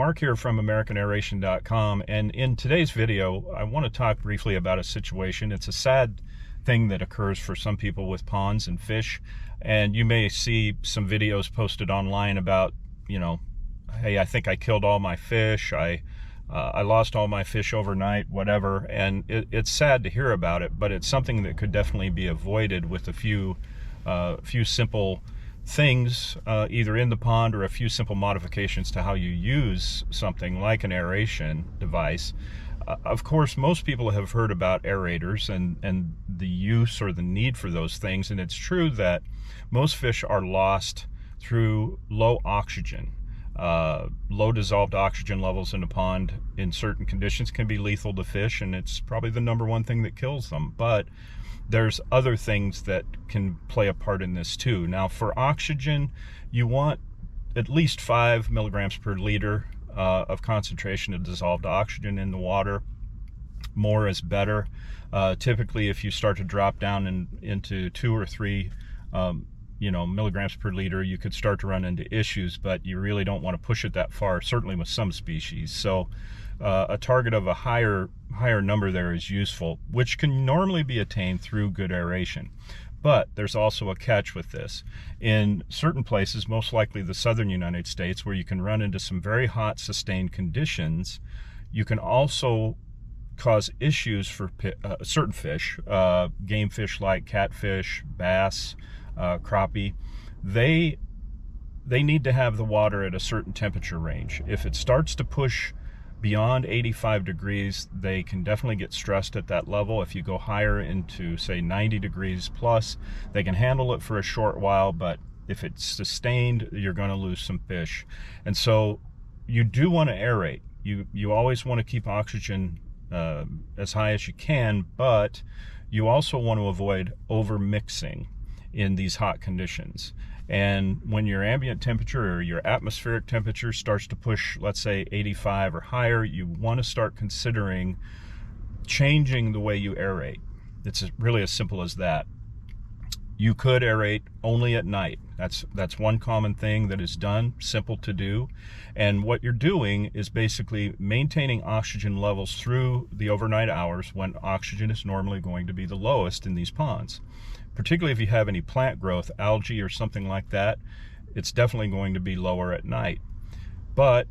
Mark here from AmericanAeration.com, and in today's video I want to talk briefly about a situation. It's a sad thing that occurs for some people with ponds and fish, and you may see some videos posted online about, hey, I think I killed all my fish, I lost all my fish overnight, whatever, and it's sad to hear about it, but it's something that could definitely be avoided with a few simple things, either in the pond or a few simple modifications to how you use something like an aeration device. Of course, most people have heard about aerators and the use or the need for those things, and it's true that most fish are lost through low oxygen. Low dissolved oxygen levels in a pond in certain conditions can be lethal to fish, and it's probably the #1 thing that kills them. But there's other things that can play a part in this too. Now, for oxygen, you want at least 5 milligrams per liter of concentration of dissolved oxygen in the water. More is better. Typically, if you start to drop down into 2 or 3 milligrams per liter, you could start to run into issues, but you really don't want to push it that far, certainly with some species. So a target of a higher number there is useful, which can normally be attained through good aeration. But there's also a catch with this. In certain places, most likely the southern United States, where you can run into some very hot sustained conditions, you can also cause issues for certain fish, game fish like catfish, bass, crappie. They need to have the water at a certain temperature range. If it starts to push beyond 85 degrees, they can definitely get stressed at that level. If you go higher into, say, 90 degrees plus, they can handle it for a short while, but if it's sustained, you're going to lose some fish. And so you do want to aerate. You always want to keep oxygen as high as you can, but you also want to avoid over mixing in these hot conditions. And when your ambient temperature or your atmospheric temperature starts to push, let's say 85 or higher, you want to start considering changing the way you aerate. It's really as simple as that. You could aerate only at night. That's one common thing that is done, simple to do. And what you're doing is basically maintaining oxygen levels through the overnight hours when oxygen is normally going to be the lowest in these ponds. Particularly if you have any plant growth, algae or something like that, it's definitely going to be lower at night. But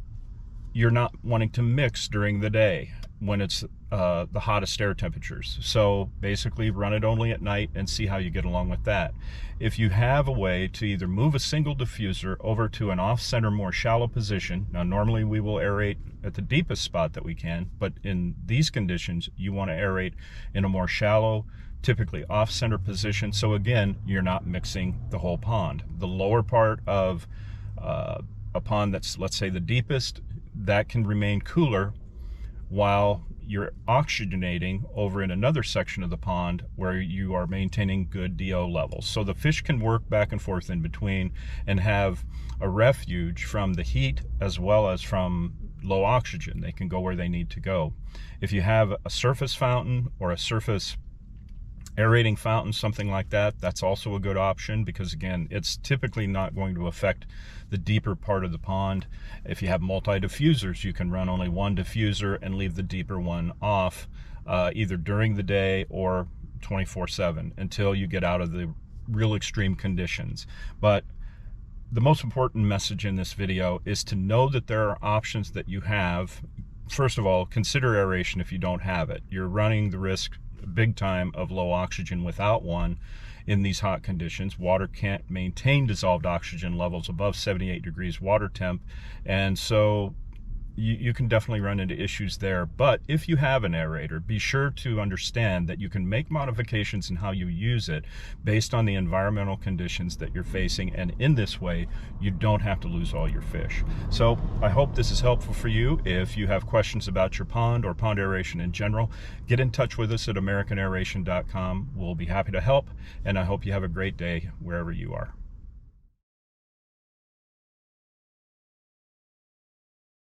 you're not wanting to mix during the day when it's the hottest air temperatures. So basically run it only at night and see how you get along with that. If you have a way to either move a single diffuser over to an off-center, more shallow position, now normally we will aerate at the deepest spot that we can, but in these conditions you want to aerate in a more shallow, typically off-center position. So again, you're not mixing the whole pond. The lower part of a pond that's, let's say, the deepest, that can remain cooler while you're oxygenating over in another section of the pond where you are maintaining good DO levels. So the fish can work back and forth in between and have a refuge from the heat as well as from low oxygen. They can go where they need to go. If you have a surface fountain or a surface aerating fountain, something like that, that's also a good option, because again, it's typically not going to affect the deeper part of the pond. If you have multi-diffusers, you can run only one diffuser and leave the deeper one off, either during the day or 24/7 until you get out of the real extreme conditions. But the most important message in this video is to know that there are options that you have. First of all, consider aeration if you don't have it. You're running the risk big time of low oxygen without one in these hot conditions. Water can't maintain dissolved oxygen levels above 78 degrees water temp, and so you can definitely run into issues there. But if you have an aerator, be sure to understand that you can make modifications in how you use it based on the environmental conditions that you're facing, and in this way you don't have to lose all your fish. So I hope this is helpful for you. If you have questions about your pond or pond aeration in general, get in touch with us at AmericanAeration.com. We'll be happy to help, and I hope you have a great day wherever you are.